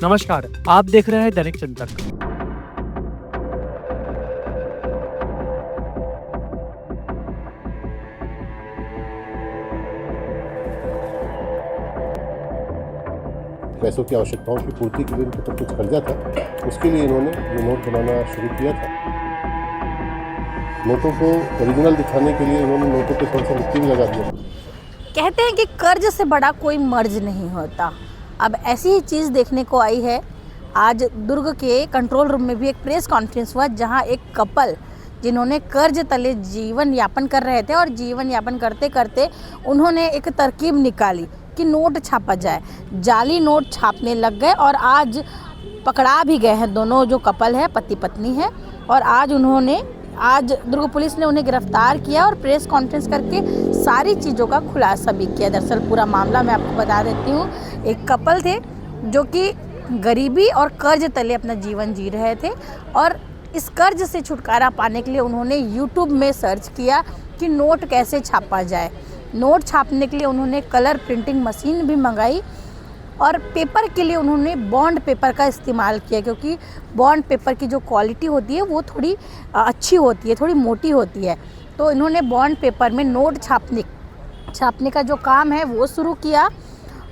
नमस्कार, आप देख रहे हैं दैनिक चिंतक। पैसों की आवश्यकताओं की पूर्ति के लिए इनके ऊपर कुछ कर्जा था, उसके लिए इन्होंने ये नोट बनाना शुरू किया था। नोटों को ओरिजिनल दिखाने के लिए इन्होंने नोटों पे थोड़ा सा मिट्टी भी लगा दिया। कहते हैं कि कर्ज से बड़ा कोई मर्ज नहीं होता। अब ऐसी ही चीज़ देखने को आई है। आज दुर्ग के कंट्रोल रूम में भी एक प्रेस कॉन्फ्रेंस हुआ, जहां एक कपल जिन्होंने कर्ज तले जीवन यापन कर रहे थे और जीवन यापन करते करते उन्होंने एक तरकीब निकाली कि नोट छापा जाए। जाली नोट छापने लग गए और आज पकड़ा भी गए हैं। दोनों जो कपल है, पति पत्नी है, और आज दुर्ग पुलिस ने उन्हें गिरफ्तार किया और प्रेस कॉन्फ्रेंस करके सारी चीज़ों का खुलासा भी किया। दरअसल पूरा मामला मैं आपको बता देती हूँ। एक कपल थे जो कि गरीबी और कर्ज तले अपना जीवन जी रहे थे, और इस कर्ज से छुटकारा पाने के लिए उन्होंने यूट्यूब में सर्च किया कि नोट कैसे छापा जाए। नोट छापने के लिए उन्होंने कलर प्रिंटिंग मशीन भी मंगाई, और पेपर के लिए उन्होंने बॉन्ड पेपर का इस्तेमाल किया, क्योंकि बॉन्ड पेपर की जो क्वालिटी होती है वो थोड़ी अच्छी होती है, थोड़ी मोटी होती है। तो इन्होंने बॉन्ड पेपर में नोट छापने का जो काम है वो शुरू किया,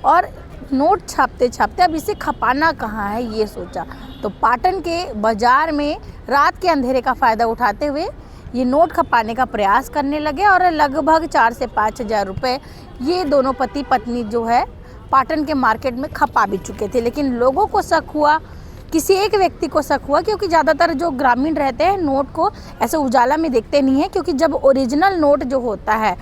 और नोट छापते छापते अब इसे खपाना कहाँ है ये सोचा। तो पाटन के बाज़ार में रात के अंधेरे का फ़ायदा उठाते हुए ये नोट खपाने का प्रयास करने लगे, और लगभग 4 से 5 हज़ार रुपये ये दोनों पति पत्नी जो है पाटन के मार्केट में खपा भी चुके थे। लेकिन लोगों को शक हुआ, किसी एक व्यक्ति को शक हुआ, क्योंकि ज़्यादातर जो ग्रामीण रहते हैं नोट को ऐसे उजाला में देखते नहीं हैं, क्योंकि जब ओरिजिनल नोट जो होता है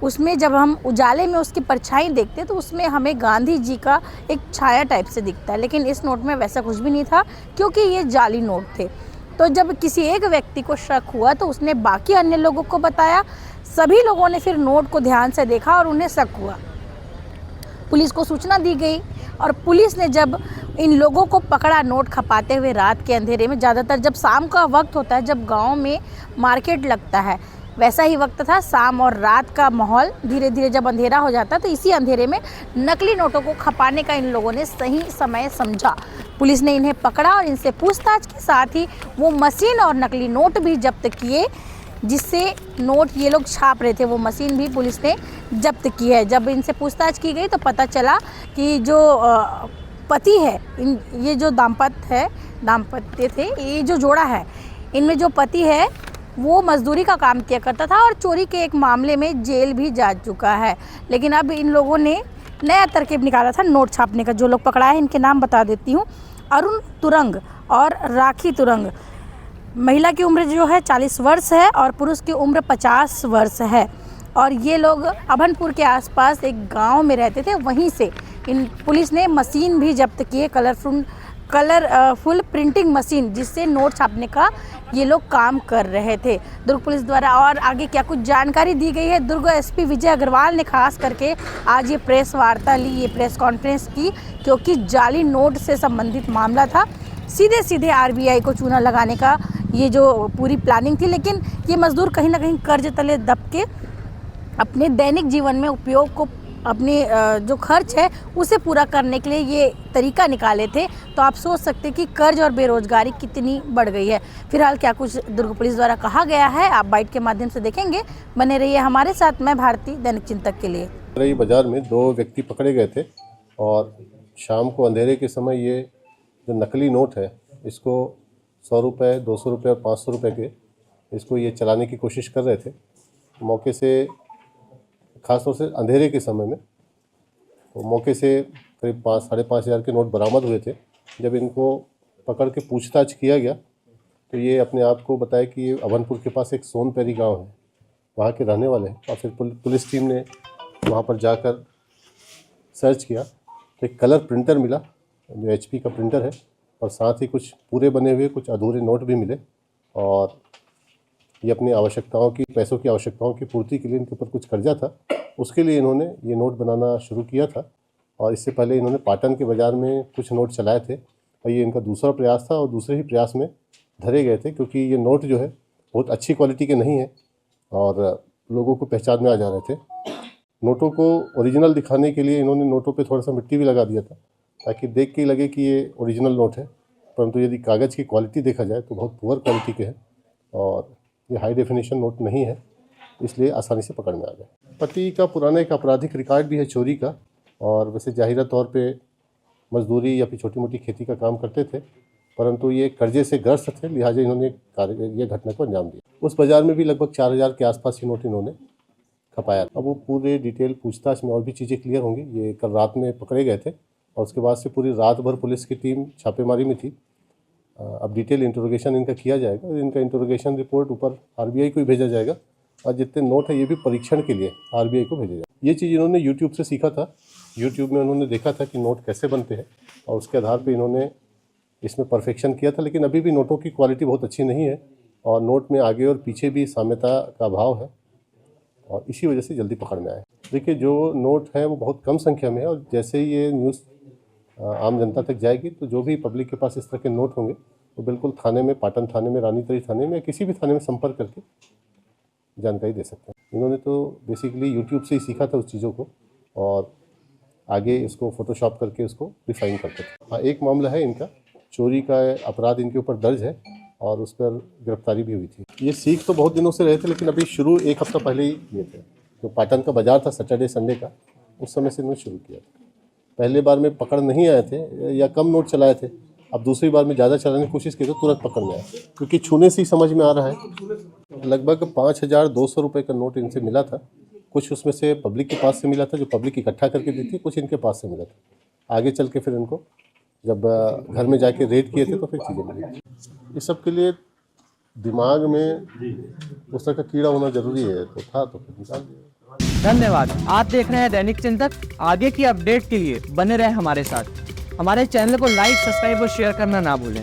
उसमें जब हम उजाले में उसकी परछाई देखते हैं तो उसमें हमें गांधी जी का एक छाया टाइप से दिखता है। लेकिन इस नोट में वैसा कुछ भी नहीं था, क्योंकि ये जाली नोट थे। तो जब किसी एक व्यक्ति को शक हुआ तो उसने बाकी अन्य लोगों को बताया। सभी लोगों ने फिर नोट को ध्यान से देखा और उन्हें शक हुआ। पुलिस को सूचना दी गई, और पुलिस ने जब इन लोगों को पकड़ा नोट खपाते हुए रात के अंधेरे में, ज़्यादातर जब शाम का वक्त होता है, जब गांव में मार्केट लगता है, वैसा ही वक्त था। शाम और रात का माहौल, धीरे धीरे जब अंधेरा हो जाता है तो इसी अंधेरे में नकली नोटों को खपाने का इन लोगों ने सही समय समझा। पुलिस ने इन्हें पकड़ा और इनसे पूछताछ के साथ ही वो मशीन और नकली नोट भी जब्त किए, जिससे नोट ये लोग छाप रहे थे, वो मशीन भी पुलिस ने जब्त की है। जब इनसे पूछताछ की गई तो पता चला कि जो पति है, ये जो दाम्पत्य थे, ये जो जोड़ा है, इनमें जो पति है वो मजदूरी का काम किया करता था और चोरी के एक मामले में जेल भी जा चुका है। लेकिन अब इन लोगों ने नया तरकीब निकाला था नोट छापने का। जो लोग पकड़ाए इनके नाम बता देती हूँ। अरुण तुरंग और राखी तुरंग। महिला की उम्र जो है 40 वर्ष है और पुरुष की उम्र 50 वर्ष है, और ये लोग अभनपुर के आसपास एक गांव में रहते थे। वहीं से इन पुलिस ने मशीन भी जब्त की है, कलरफुल प्रिंटिंग मशीन, जिससे नोट छापने का ये लोग काम कर रहे थे दुर्ग पुलिस द्वारा। और आगे क्या कुछ जानकारी दी गई है, दुर्ग एसपी विजय अग्रवाल ने खास करके आज ये प्रेस वार्ता ली, ये प्रेस कॉन्फ्रेंस की, क्योंकि जाली नोट से संबंधित मामला था। सीधे आरबीआई को चूना लगाने का ये जो पूरी प्लानिंग थी। लेकिन ये मजदूर कहीं ना कहीं कर्ज तले दब के अपने दैनिक जीवन में उपयोग को, अपने जो खर्च है उसे पूरा करने के लिए ये तरीका निकाले थे। तो आप सोच सकते हैं कि कर्ज और बेरोजगारी कितनी बढ़ गई है। फिलहाल क्या कुछ दुर्ग पुलिस द्वारा कहा गया है, आप बाइट के माध्यम से देखेंगे। बने रहिए हमारे साथ। मैं भारती, दैनिक चिंतक के लिए। रही बाजार में 2 व्यक्ति पकड़े गए थे, और शाम को अंधेरे के समय ये जो नकली नोट है, इसको 100 रुपये, 200 रुपये और 500 रुपये के, इसको ये चलाने की कोशिश कर रहे थे। मौके से, ख़ासतौर से अंधेरे के समय में, तो मौके से करीब 5-5.5 हज़ार के नोट बरामद हुए थे। जब इनको पकड़ के पूछताछ किया गया तो ये अपने आप को बताया कि ये अभनपुर के पास एक सोनपैरी गांव है, वहाँ के रहने वाले हैं। और फिर पुलिस टीम ने वहाँ पर जाकर सर्च किया तो एक कलर प्रिंटर मिला, जो HP का प्रिंटर है, और साथ ही कुछ पूरे बने हुए, कुछ अधूरे नोट भी मिले। और ये अपनी आवश्यकताओं की, पैसों की आवश्यकताओं की पूर्ति के लिए इनके ऊपर कुछ कर्जा था, उसके लिए इन्होंने ये नोट बनाना शुरू किया था। और इससे पहले इन्होंने पाटन के बाज़ार में कुछ नोट चलाए थे, और ये इनका दूसरा प्रयास था, और दूसरे ही प्रयास में धरे गए थे, क्योंकि ये नोट जो है बहुत अच्छी क्वालिटी के नहीं है और लोगों को पहचान में आ जा रहे थे। नोटों को ओरिजिनल दिखाने के लिए इन्होंने नोटों पे थोड़ा सा मिट्टी भी लगा दिया था, ताकि देख के ही लगे कि ये ओरिजिनल नोट है, परंतु यदि कागज़ की क्वालिटी देखा जाए तो बहुत पुअर क्वालिटी के हैं और ये हाई डेफिनेशन नोट नहीं है, इसलिए आसानी से पकड़ में आ गए। पति का पुराना एक आपराधिक रिकॉर्ड भी है चोरी का, और वैसे ज़ाहिरा तौर पे मजदूरी या फिर छोटी मोटी खेती का काम करते थे, परंतु ये कर्जे से ग्रस्त थे, लिहाजा इन्होंने ये घटना को अंजाम दिया। उस बाज़ार में भी लगभग 4000 के आसपास ये नोट इन्होंने खपाया। अब वो पूरे डिटेल पूछताछ में और भी चीज़ें क्लियर होंगी। ये कल रात में पकड़े गए थे और उसके बाद से पूरी रात भर पुलिस की टीम छापेमारी में थी। अब डिटेल इंटरोगेशन इनका किया जाएगा और इनका इंटरोगेशन रिपोर्ट ऊपर आरबीआई को ही भेजा जाएगा और जितने नोट है ये भी परीक्षण के लिए आरबीआई को भेजा जाएगा। ये चीज़ इन्होंने यूट्यूब से सीखा था। यूट्यूब में उन्होंने देखा था कि नोट कैसे बनते हैं और उसके आधार पर इन्होंने इसमें परफेक्शन किया था, लेकिन अभी भी नोटों की क्वालिटी बहुत अच्छी नहीं है और नोट में आगे और पीछे भी साम्यता का अभाव है और इसी वजह से जल्दी पकड़ में आए। देखिए, जो नोट है वो बहुत कम संख्या में है और जैसे ही ये न्यूज़ आम जनता तक जाएगी तो जो भी पब्लिक के पास इस तरह के नोट होंगे तो बिल्कुल थाने में, पाटन थाने में, रानीतरी थाने में, किसी भी थाने में संपर्क करके जानकारी दे सकते हैं। इन्होंने तो बेसिकली यूट्यूब से ही सीखा था उस चीज़ों को और आगे इसको फोटोशॉप करके उसको रिफाइन करते थे। हाँ, एक मामला है इनका, चोरी का अपराध इनके ऊपर दर्ज है और उस पर गिरफ्तारी भी हुई थी। ये सीख तो बहुत दिनों से रहे थे, लेकिन अभी शुरू 1 हफ्ता पहले ही किए थे। जो पाटन का बाजार था सैटरडे संडे का, उस समय से इन्होंने शुरू किया था। पहले बार में पकड़ नहीं आए थे या कम नोट चलाए थे, अब दूसरी बार में ज़्यादा चलाने की कोशिश की तो तुरंत पकड़ में आए, क्योंकि छूने से ही समझ में आ रहा है। लगभग 5200 रुपये का नोट इनसे मिला था। कुछ उसमें से पब्लिक के पास से मिला था, जो पब्लिक इकट्ठा करके दी थी, कुछ इनके पास से मिला था। आगे चल के फिर इनको जब घर में जाके रेड किए थे तो फिर चीज़ें मिली। इस सब के लिए दिमाग में उस तरह का कीड़ा होना जरूरी है, तो था तो फिर निकाल दिया। धन्यवाद। आप देख रहे हैं दैनिक चिंतक। आगे की अपडेट के लिए बने रहे हमारे साथ। हमारे चैनल को लाइक, सब्सक्राइब और शेयर करना ना भूलें।